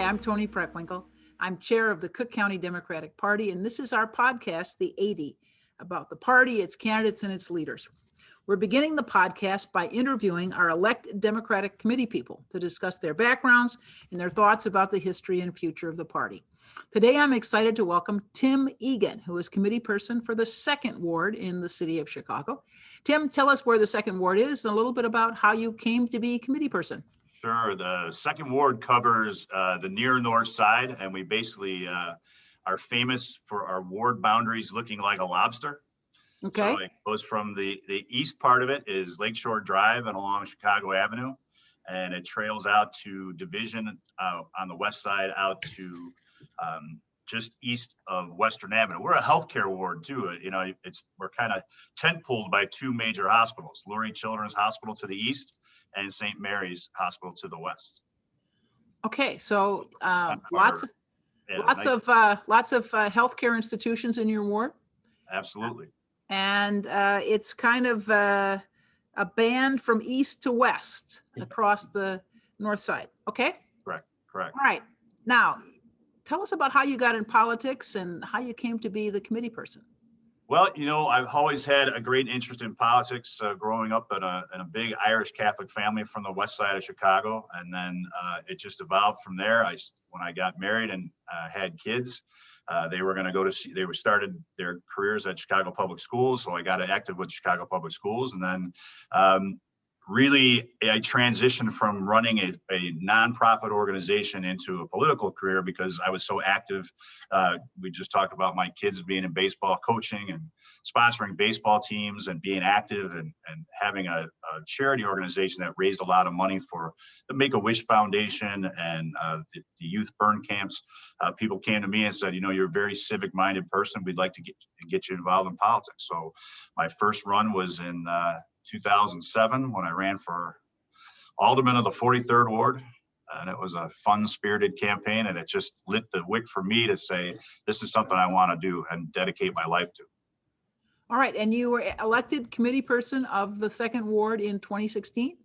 I'm Tony Preckwinkle. I'm chair of the Cook County Democratic Party, and this is our podcast, The 80, about the party, its candidates, and its leaders. We're beginning the podcast by interviewing our elected Democratic committee people to discuss their backgrounds and their thoughts about the history and future of the party. Today, I'm excited to welcome Tim Egan, who is committee person for the 2nd Ward in the city of Chicago. Tim, tell us where the 2nd Ward is and a little bit about how you came to be committee person. Sure. The 2nd Ward covers the near north side, and we basically are famous for our ward boundaries looking like a lobster. Okay. So it goes from the east part of it is Lakeshore Drive and along Chicago Avenue, and it trails out to Division on the west side out to just east of Western Avenue. We're a healthcare ward too. We're kind of tent pulled by 2 major hospitals: Lurie Children's Hospital to the east and St. Mary's Hospital to the west. Okay, so lots of healthcare institutions in your ward. Absolutely. And it's kind of a band from east to west across the north side. Okay. Correct. All right. Now, tell us about how you got in politics and how you came to be the committee person. Well, I've always had a great interest in politics, growing up in a big Irish Catholic family from the west side of Chicago. And then it just evolved from there. When I got married and had kids, they were going to they started their careers at Chicago Public Schools. So I got active with Chicago Public Schools. And then really, I transitioned from running a nonprofit organization into a political career because I was so active. We just talked about my kids being in baseball coaching and sponsoring baseball teams and being active and having a charity organization that raised a lot of money for the Make-A-Wish Foundation and the youth burn camps. People came to me and said, you're a very civic-minded person. We'd like to get you involved in politics. So my first run was in 2007 when I ran for alderman of the 43rd Ward. And it was a fun, spirited campaign, and it just lit the wick for me to say, this is something I want to do and dedicate my life to. All right. And you were elected committee person of the 2nd Ward in 2016?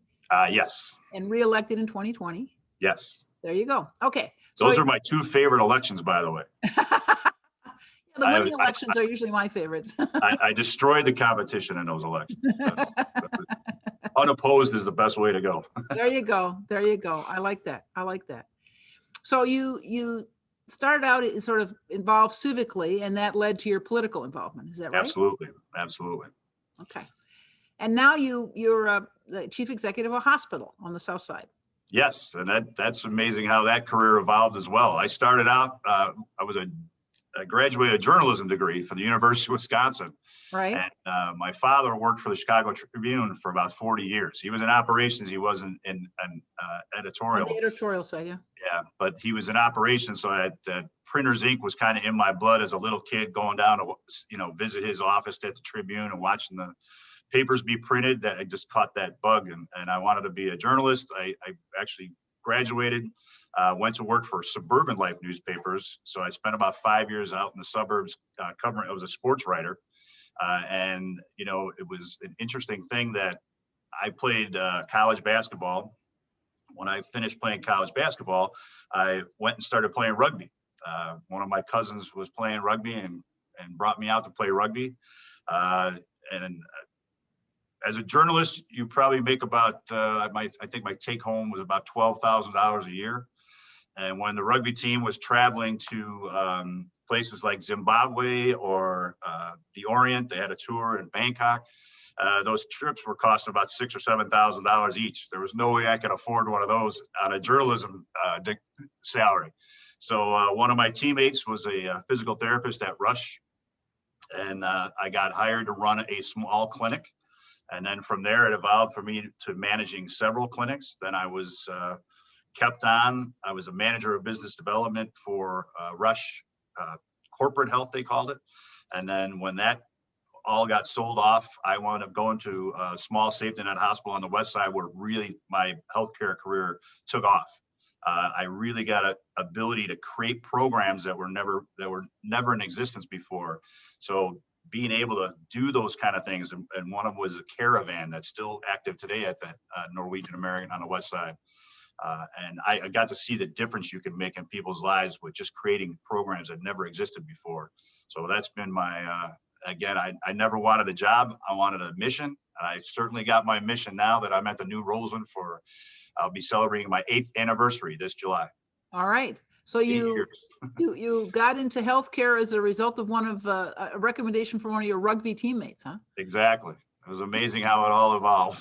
Yes. And re-elected in 2020? Yes. There you go. Okay. Those are my 2 favorite elections, by the way. The winning elections are usually my favorites. I destroyed the competition in those elections. Unopposed is the best way to go. There you go. I like that. So you started out sort of involved civically, and that led to your political involvement. Is that right? Absolutely. Okay. And now you're the chief executive of a hospital on the south side. Yes, and that's amazing how that career evolved as well. I started out, I graduated a journalism degree from the University of Wisconsin. Right. And my father worked for the Chicago Tribune for about 40 years. He was in operations. He wasn't in editorial. On the editorial side, yeah. Yeah, but he was in operations. So that printer's ink was kind of in my blood as a little kid, going down to visit his office at the Tribune and watching the papers be printed. That I just caught that bug, and I wanted to be a journalist. I actually graduated, went to work for Suburban Life newspapers. So I spent about 5 years out in the suburbs covering. I was a sports writer, and it was an interesting thing that I played college basketball. When I finished playing college basketball, I went and started playing rugby. One of my cousins was playing rugby and brought me out to play rugby. And as a journalist, you probably make about, I think my take home was about $12,000 a year. And when the rugby team was traveling to places like Zimbabwe or the Orient, they had a tour in Bangkok. Those trips were costing about $6,000 or $7,000 each. There was no way I could afford one of those on a journalism salary. So one of my teammates was a physical therapist at Rush, and I got hired to run a small clinic. And then from there, it evolved for me to managing several clinics. Then I was kept on. I was a manager of business development for Rush Corporate Health, they called it. And then when that all got sold off, I wound up going to a small safety net hospital on the west side where really my healthcare career took off. I really got an ability to create programs that were never in existence before. So being able to do those kind of things, and one of them was a caravan that's still active today at that Norwegian American on the west side. And I got to see the difference you can make in people's lives with just creating programs that never existed before. So that's been my, again, I never wanted a job. I wanted a mission. And I certainly got my mission now that I'm at the new Roseland I'll be celebrating my 8th anniversary this July. All right. So 8 you years. you got into healthcare as a result of one of a recommendation from one of your rugby teammates, huh? Exactly. It was amazing how it all evolved.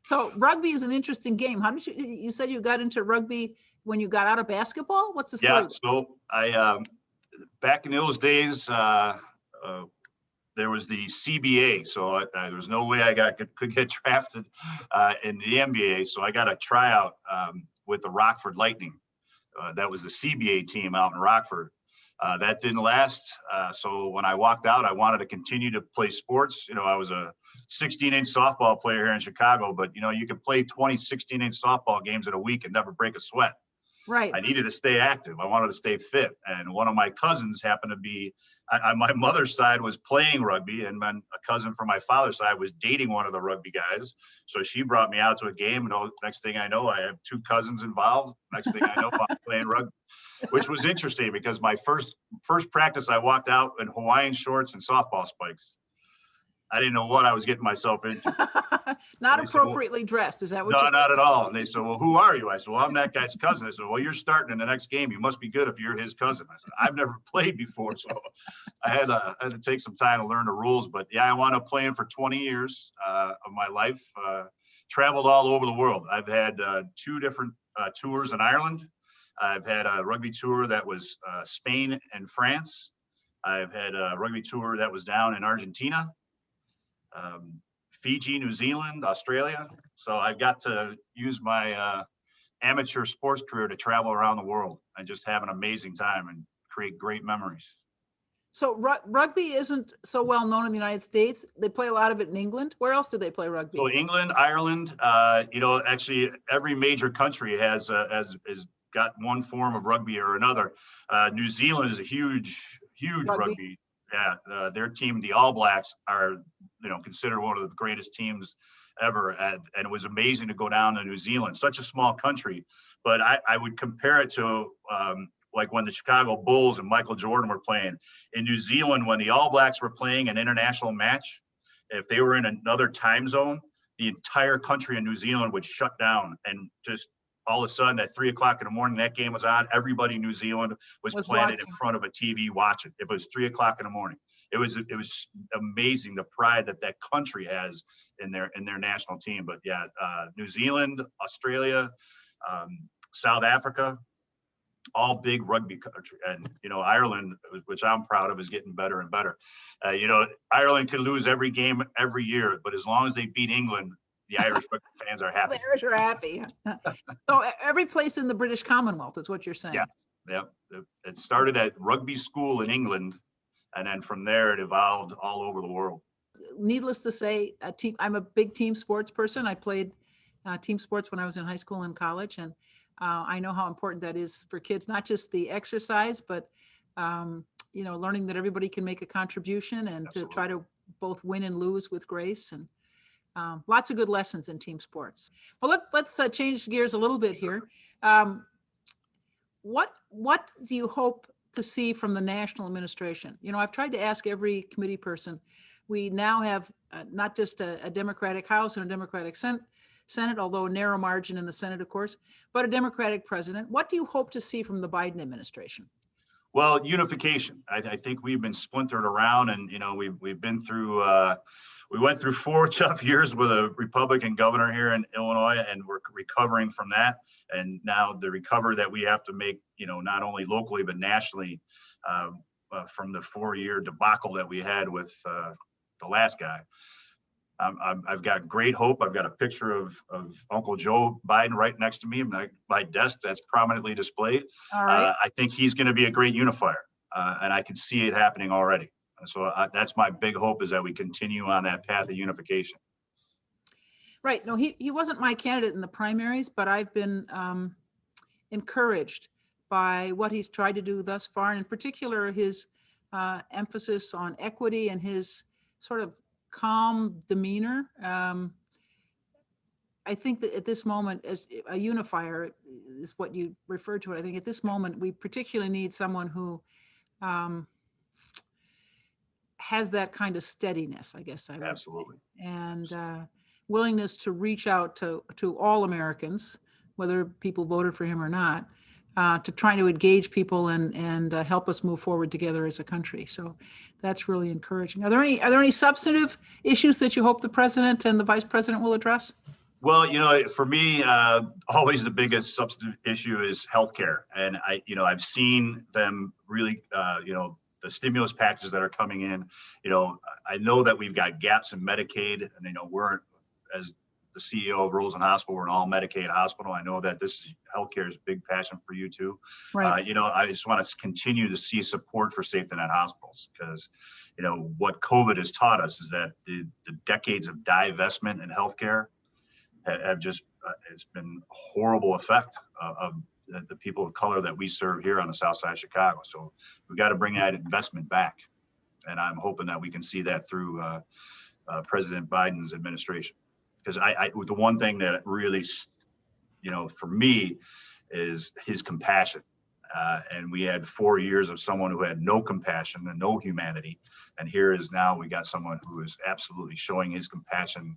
So rugby is an interesting game. How did you said you got into rugby when you got out of basketball? What's the story? Yeah. So I, back in those days, there was the CBA. So there was no way I could get drafted in the NBA. So I got a tryout with the Rockford Lightning. That was the CBA team out in Rockford. That didn't last. So when I walked out, I wanted to continue to play sports. I was a 16-inch softball player here in Chicago, but you could play 20 16-inch softball games in a week and never break a sweat. Right. I needed to stay active. I wanted to stay fit. And one of my cousins happened to be, my mother's side was playing rugby, and then a cousin from my father's side was dating one of the rugby guys. So she brought me out to a game, and next thing I know, I have 2 cousins involved. Next thing I know, I'm playing rugby, which was interesting because my first practice, I walked out in Hawaiian shorts and softball spikes. I didn't know what I was getting myself into. Not appropriately dressed. Is that what No, not at all. And they said, well, who are you? I said, well, I'm that guy's cousin. I said, well, you're starting in the next game. You must be good if you're his cousin. I said, I've never played before. So I had to take some time to learn the rules. But yeah, I wound up playing for 20 years of my life, traveled all over the world. I've had 2 different tours in Ireland. I've had a rugby tour that was Spain and France. I've had a rugby tour that was down in Argentina. Fiji, New Zealand, Australia. So I got to use my amateur sports career to travel around the world and just have an amazing time and create great memories. So rugby isn't so well known in the United States. They play a lot of it in England. Where else do they play rugby? So England, Ireland, actually every major country has got one form of rugby or another. New Zealand is a huge rugby. Yeah, their team, the All Blacks, are considered one of the greatest teams ever, and it was amazing to go down to New Zealand. Such a small country, but I would compare it to like when the Chicago Bulls and Michael Jordan were playing in New Zealand. When the All Blacks were playing an international match, if they were in another time zone, the entire country in New Zealand would shut down, and just all of a sudden at 3:00 in the morning, that game was on. Everybody in New Zealand was planted in front of a TV watching. If it was 3:00 in the morning, it was amazing the pride that country has in their national team. But yeah, New Zealand, Australia, South Africa, all big rugby country. And Ireland, which I'm proud of, is getting better and better. Ireland could lose every game every year, but as long as they beat England, the Irish rugby fans are happy. The Irish are happy. So every place in the British Commonwealth is what you're saying. Yeah. It started at rugby school in England, and then from there it evolved all over the world. Needless to say, I'm a big team sports person. I played team sports when I was in high school and college, and I know how important that is for kids. Not just the exercise, but learning that everybody can make a contribution and Absolutely. to try to both win and lose with grace, and lots of good lessons in team sports. Well, let's change gears a little bit here. What do you hope to see from the national administration? I've tried to ask every committee person. We now have not just a Democratic House and a Democratic Senate, although a narrow margin in the Senate, of course, but a Democratic president. What do you hope to see from the Biden administration? Well, unification. I think we've been splintered around, and we've been through. We went through 4 tough years with a Republican governor here in Illinois, and we're recovering from that. And now the recovery that we have to make, not only locally but nationally, from the 4-year debacle that we had with the last guy. I've got great hope. I've got a picture of Uncle Joe Biden right next to me, my desk that's prominently displayed. All right. I think he's going to be a great unifier, and I can see it happening already. So that's my big hope, is that we continue on that path of unification. Right. No, he wasn't my candidate in the primaries, but I've been encouraged by what he's tried to do thus far, and in particular his emphasis on equity and his sort of calm demeanor. I think that at this moment, as a unifier is what you referred to it. I think at this moment, we particularly need someone who um, has that kind of steadiness, I guess I would, Absolutely. and willingness to reach out to all Americans, whether people voted for him or not, to try to engage people and help us move forward together as a country. So that's really encouraging. Are there any substantive issues that you hope the president and the vice president will address? Well, for me, always the biggest substantive issue is healthcare. And I've seen them really, the stimulus packages that are coming in. I know that we've got gaps in Medicaid, and we're, as the CEO of Roseland Hospital, we're an all Medicaid hospital. I know that this healthcare is a big passion for you too. Right. I just want to continue to see support for safety net hospitals, because, what COVID has taught us is that the decades of divestment in healthcare have just, it's been a horrible effect of the people of color that we serve here on the south side of Chicago. So we've got to bring that investment back. And I'm hoping that we can see that through President Biden's administration. Because the one thing that really, for me, is his compassion. And we had 4 years of someone who had no compassion and no humanity. And here is now we got someone who is absolutely showing his compassion.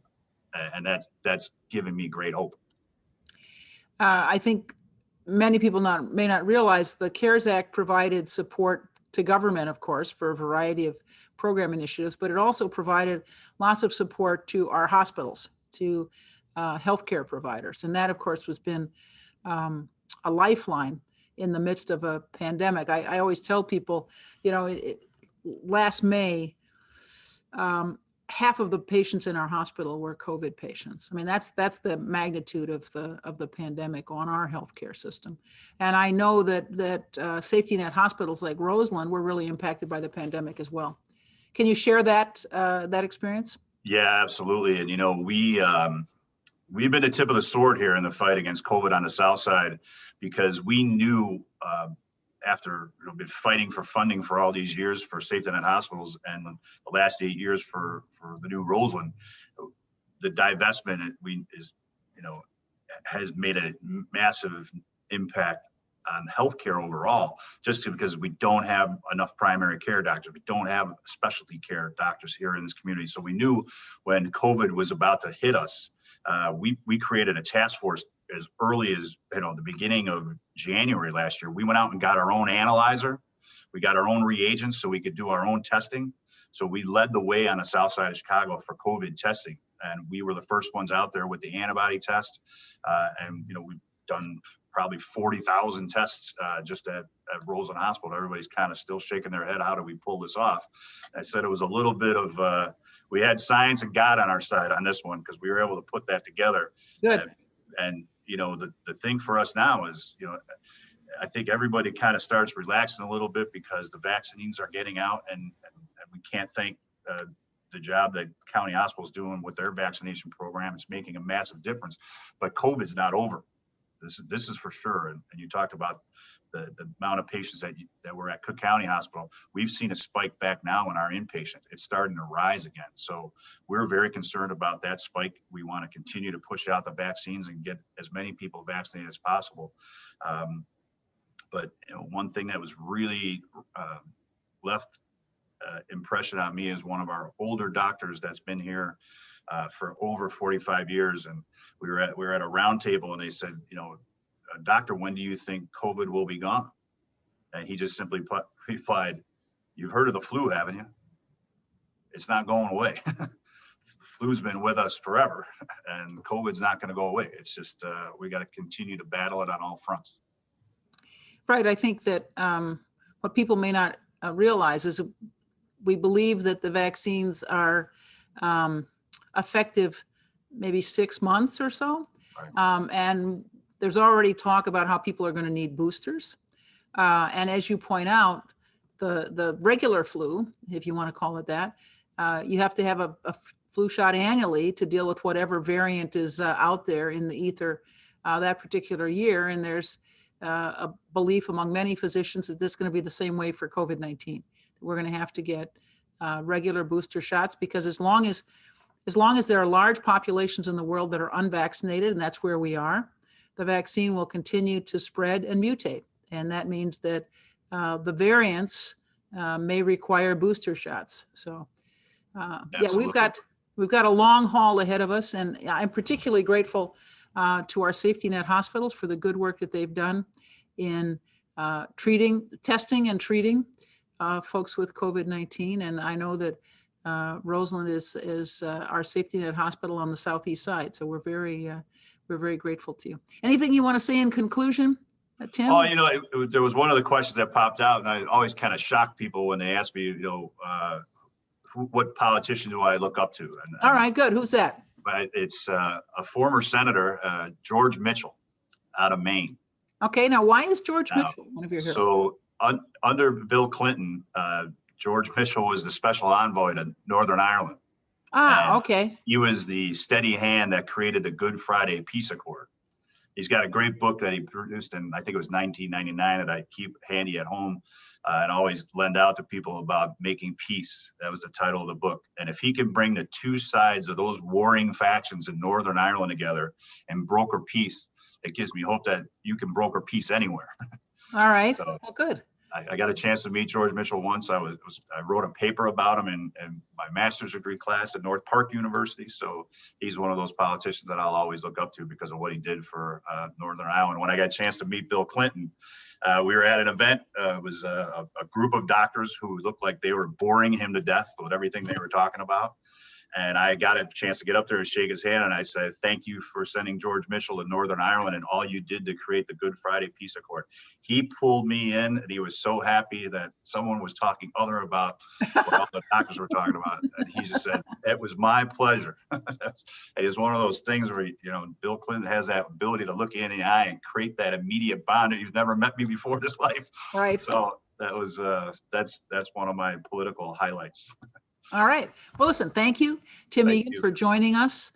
And that's given me great hope. I think many people may not realize the CARES Act provided support to government, of course, for a variety of program initiatives, but it also provided lots of support to our hospitals, to healthcare providers. And that, of course, has been a lifeline in the midst of a pandemic. I always tell people, last May, half of the patients in our hospital were COVID patients. I mean, that's the magnitude of the pandemic on our healthcare system. And I know that safety net hospitals like Roseland were really impacted by the pandemic as well. Can you share that experience? Yeah, absolutely. And we've been the tip of the sword here in the fight against COVID on the south side, because we knew after been fighting for funding for all these years for safety net hospitals, and the last 8 years for the new Roseland, the divestment has made a massive impact on healthcare overall, just because we don't have enough primary care doctors. We don't have specialty care doctors here in this community. So we knew when COVID was about to hit us, we created a task force as early as the beginning of January last year. We went out and got our own analyzer. We got our own reagents so we could do our own testing. So we led the way on the south side of Chicago for COVID testing. And we were the first ones out there with the antibody test. And we've done probably 40,000 tests just at Roseland Hospital. Everybody's kind of still shaking their head. How do we pull this off? I said it was a little bit of, we had science and God on our side on this one, because we were able to put that together. Good. And the thing for us now is, I think everybody kind of starts relaxing a little bit because the vaccines are getting out, and we can't thank the job that county hospitals doing with their vaccination program. It's making a massive difference, but COVID's not over. This is for sure. And you talked about the amount of patients that were at Cook County Hospital. We've seen a spike back now in our inpatient. It's starting to rise again. So we're very concerned about that spike. We want to continue to push out the vaccines and get as many people vaccinated as possible. But one thing that was really left impression on me is one of our older doctors that's been here for over 45 years. And we were at a round table, and they said, Doctor, when do you think COVID will be gone? And he just simply replied, "You've heard of the flu, haven't you? It's not going away." The flu's been with us forever, and COVID's not going to go away. It's just, we got to continue to battle it on all fronts. Right. I think that what people may not realize is we believe that the vaccines are effective maybe 6 months or so. Right. And there's already talk about how people are going to need boosters. And as you point out, the regular flu, if you want to call it that, you have to have a flu shot annually to deal with whatever variant is out there in the ether that particular year. And there's a belief among many physicians that this is going to be the same way for COVID-19. We're going to have to get regular booster shots, because as long as as long as there are large populations in the world that are unvaccinated, and that's where we are, the vaccine will continue to spread and mutate. And that means that the variants may require booster shots. So yeah, we've got a long haul ahead of us. And I'm particularly grateful to our safety net hospitals for the good work that they've done in testing and treating folks with COVID-19. And I know that Roseland is our safety net hospital on the southeast side. So we're very grateful to you. Anything you want to say in conclusion, Tim? Oh, there was one of the questions that popped out, and I always kind of shock people when they ask me, what politician do I look up to? All right, good. Who's that? It's a former senator, George Mitchell, out of Maine. Okay, now why is George Mitchell one of your heroes? So under Bill Clinton, George Mitchell was the special envoy to Northern Ireland. Okay. He was the steady hand that created the Good Friday Peace Accord. He's got a great book that he produced in, I think it was 1999, that I keep handy at home and always lend out to people about making peace. That was the title of the book. And if he can bring the two sides of those warring factions in Northern Ireland together and broker peace, it gives me hope that you can broker peace anywhere. All right. So, well, good. I got a chance to meet George Mitchell once. I wrote a paper about him in my master's degree class at North Park University. So he's one of those politicians that I'll always look up to because of what he did for Northern Ireland. When I got a chance to meet Bill Clinton, we were at an event. It was a group of doctors who looked like they were boring him to death with everything they were talking about. And I got a chance to get up there and shake his hand. And I said, thank you for sending George Mitchell to Northern Ireland and all you did to create the Good Friday Peace Accord. He pulled me in and he was so happy that someone was talking other about what all the doctors were talking about. And he just said, it was my pleasure. It's one of those things where, Bill Clinton has that ability to look you in the eye and create that immediate bond. You've never met me before in this life. Right. So that was, that's one of my political highlights. All right. Well, listen, thank you, Tim Egan, for joining us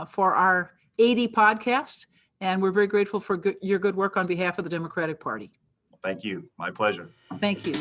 for our 80 podcast. And we're very grateful for your good work on behalf of the Democratic Party. Thank you. My pleasure. Thank you.